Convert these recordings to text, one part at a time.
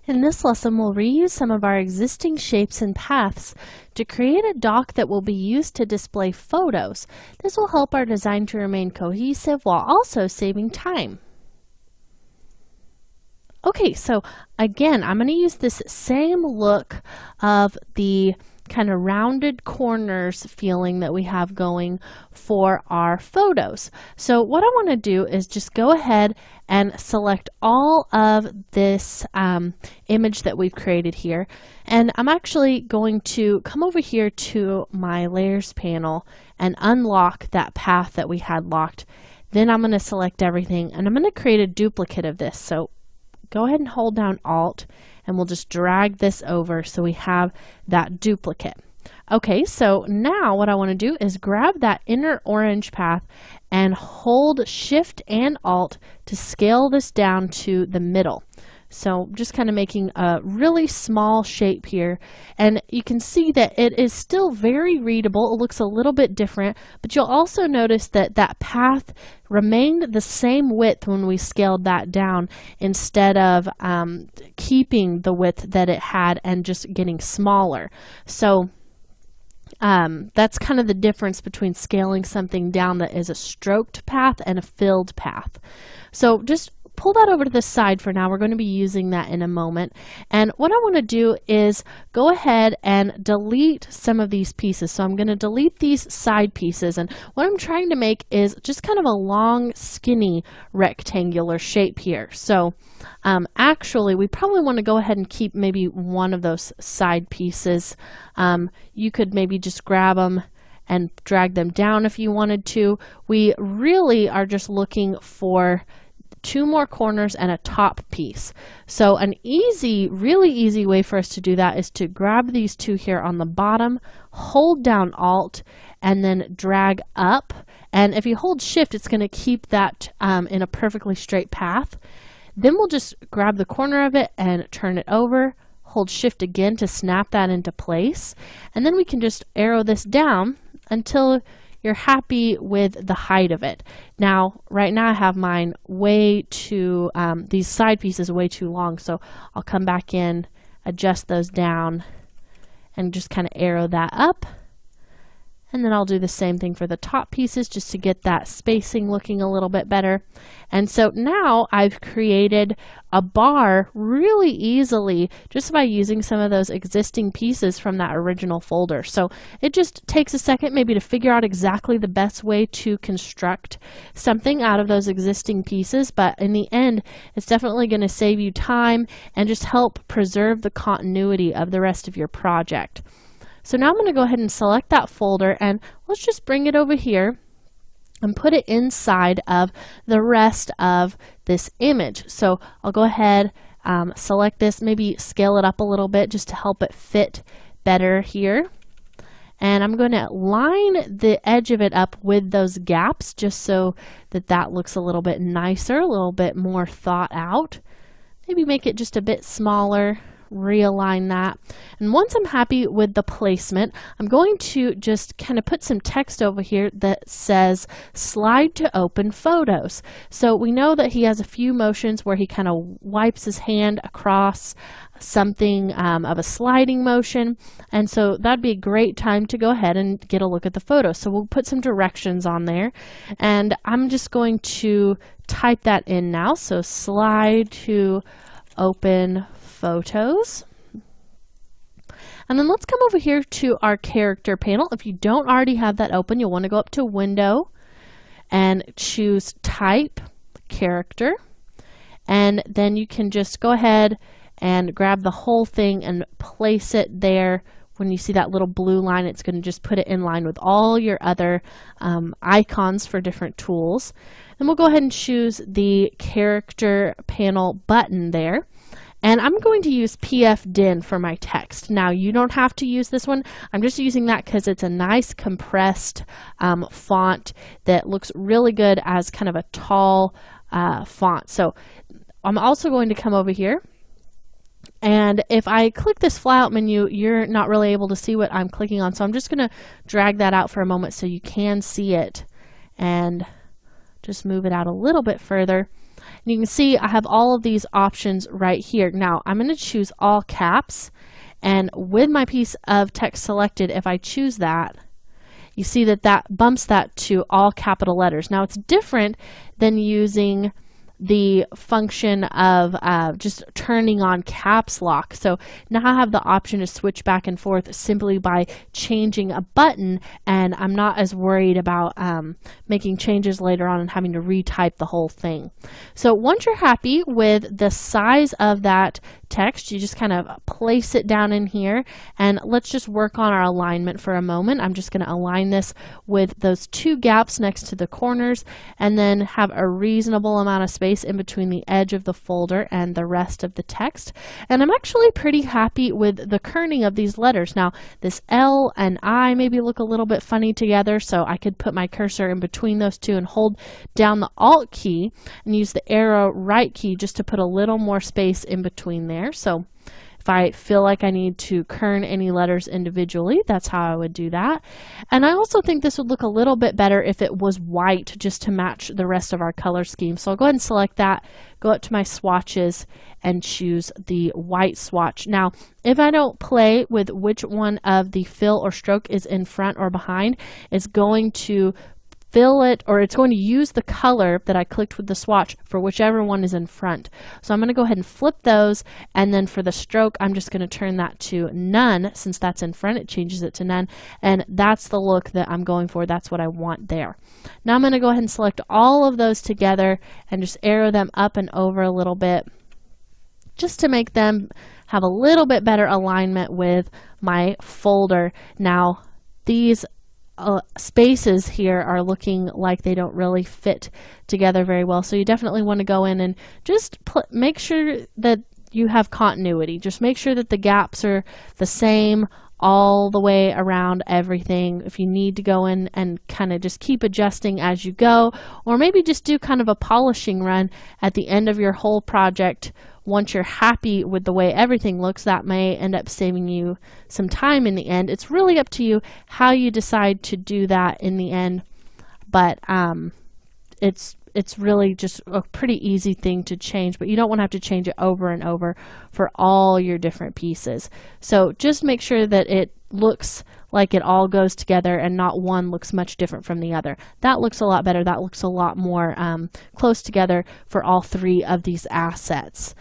In this lesson, we'll reuse some of our existing shapes and paths to create a dock that will be used to display photos. This will help our design to remain cohesive while also saving time. Okay, so again, I'm going to use this same look of the kind of rounded corners feeling that we have going for our photos. So what I want to do is just go ahead and select all of this image that we've created here. And I'm actually going to come over here to my layers panel and unlock that path that we had locked. Then I'm going to select everything and I'm going to create a duplicate of this. So go ahead and hold down Alt and we'll just drag this over so we have that duplicate. Okay, so now what I want to do is grab that inner orange path and hold Shift and Alt to scale this down to the middle. So just kind of making a really small shape here, and you can see that it is still very readable. It looks a little bit different, but you'll also notice that that path remained the same width when we scaled that down instead of keeping the width that it had and just getting smaller. So that's kind of the difference between scaling something down that is a stroked path and a filled path. So just pull that over to the side for now. We're going to be using that in a moment. And what I want to do is go ahead and delete some of these pieces. So I'm going to delete these side pieces. And what I'm trying to make is just kind of a long, skinny rectangular shape here. So actually, we probably want to go ahead and keep maybe one of those side pieces. You could maybe just grab them and drag them down if you wanted to. We really are just looking for two more corners and a top piece. So an easy, really easy way for us to do that is to grab these two here on the bottom, hold down Alt, and then drag up. And if you hold Shift, it's going to keep that in a perfectly straight path. Then we'll just grab the corner of it and turn it over, hold Shift again to snap that into place. And then we can just arrow this down until you're happy with the height of it. Now, right now I have mine way too, these side pieces way too long, so I'll come back in, adjust those down, and just kind of arrow that up. And then I'll do the same thing for the top pieces just to get that spacing looking a little bit better. And so now I've created a bar really easily just by using some of those existing pieces from that original folder. So it just takes a second maybe to figure out exactly the best way to construct something out of those existing pieces. But in the end, it's definitely going to save you time and just help preserve the continuity of the rest of your project. So now I'm going to go ahead and select that folder and let's just bring it over here and put it inside of the rest of this image. So I'll go ahead, select this, maybe scale it up a little bit just to help it fit better here. And I'm going to line the edge of it up with those gaps just so that that looks a little bit nicer, a little bit more thought out. Maybe make it just a bit smaller. Realign that. And once I'm happy with the placement, I'm going to just kind of put some text over here that says slide to open photos. So we know that he has a few motions where he kind of wipes his hand across something of a sliding motion, and so that'd be a great time to go ahead and get a look at the photo. So we'll put some directions on there, and I'm just going to type that in now. So slide to open photos. And then let's come over here to our character panel. If you don't already have that open, you'll want to go up to Window and choose Type, Character. And then you can just go ahead and grab the whole thing and place it there. When you see that little blue line, it's going to just put it in line with all your other icons for different tools. And we'll go ahead and choose the character panel button there. And I'm going to use PFDIN for my text. Now, you don't have to use this one. I'm just using that because it's a nice compressed font that looks really good as kind of a tall font. So I'm also going to come over here. And if I click this flyout menu, you're not really able to see what I'm clicking on. So I'm just going to drag that out for a moment so you can see it and just move it out a little bit further. And you can see I have all of these options right here. Now I'm going to choose all caps, and with my piece of text selected, if I choose that, you see that that bumps that to all capital letters. Now it's different than using the function of just turning on caps lock. So now I have the option to switch back and forth simply by changing a button, and I'm not as worried about making changes later on and having to retype the whole thing. So once you're happy with the size of that text, you just kind of place it down in here, and let's just work on our alignment for a moment. I'm just going to align this with those two gaps next to the corners, and then have a reasonable amount of space in between the edge of the folder and the rest of the text. And I'm actually pretty happy with the kerning of these letters. Now this L and I maybe look a little bit funny together, so I could put my cursor in between those two and hold down the Alt key and use the arrow right key just to put a little more space in between there. So if I feel like I need to kern any letters individually, that's how I would do that. And I also think this would look a little bit better if it was white, just to match the rest of our color scheme. So I'll go ahead and select that, go up to my swatches, and choose the white swatch. Now, if I don't play with which one of the fill or stroke is in front or behind, it's going to fill it, or it's going to use the color that I clicked with the swatch for whichever one is in front. So I'm going to go ahead and flip those, and then for the stroke I'm just going to turn that to none. Since that's in front, it changes it to none, and that's the look that I'm going for. That's what I want there. Now I'm going to go ahead and select all of those together and just arrow them up and over a little bit, just to make them have a little bit better alignment with my folder. Now these spaces here are looking like they don't really fit together very well, so you definitely want to go in and just make sure that you have continuity. Just make sure that the gaps are the same all the way around everything. If you need to go in and kind of just keep adjusting as you go, or maybe just do kind of a polishing run at the end of your whole project. Once you're happy with the way everything looks, that may end up saving you some time in the end. It's really up to you how you decide to do that in the end, but it's really just a pretty easy thing to change, but you don't want to have to change it over and over for all your different pieces. So just make sure that it looks like it all goes together and not one looks much different from the other. That looks a lot better. That looks a lot more close together for all three of these assets.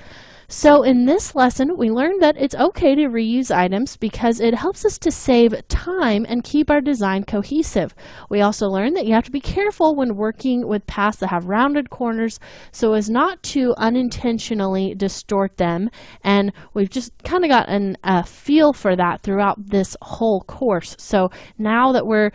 So in this lesson, we learned that it's okay to reuse items because it helps us to save time and keep our design cohesive. We also learned that you have to be careful when working with paths that have rounded corners so as not to unintentionally distort them. And we've just kind of gotten a feel for that throughout this whole course. So now that we're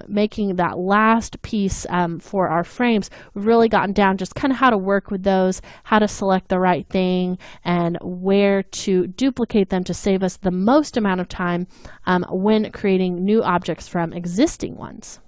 making that last piece for our frames, we've really gotten down just kind of how to work with those, how to select the right thing, and where to duplicate them to save us the most amount of time when creating new objects from existing ones.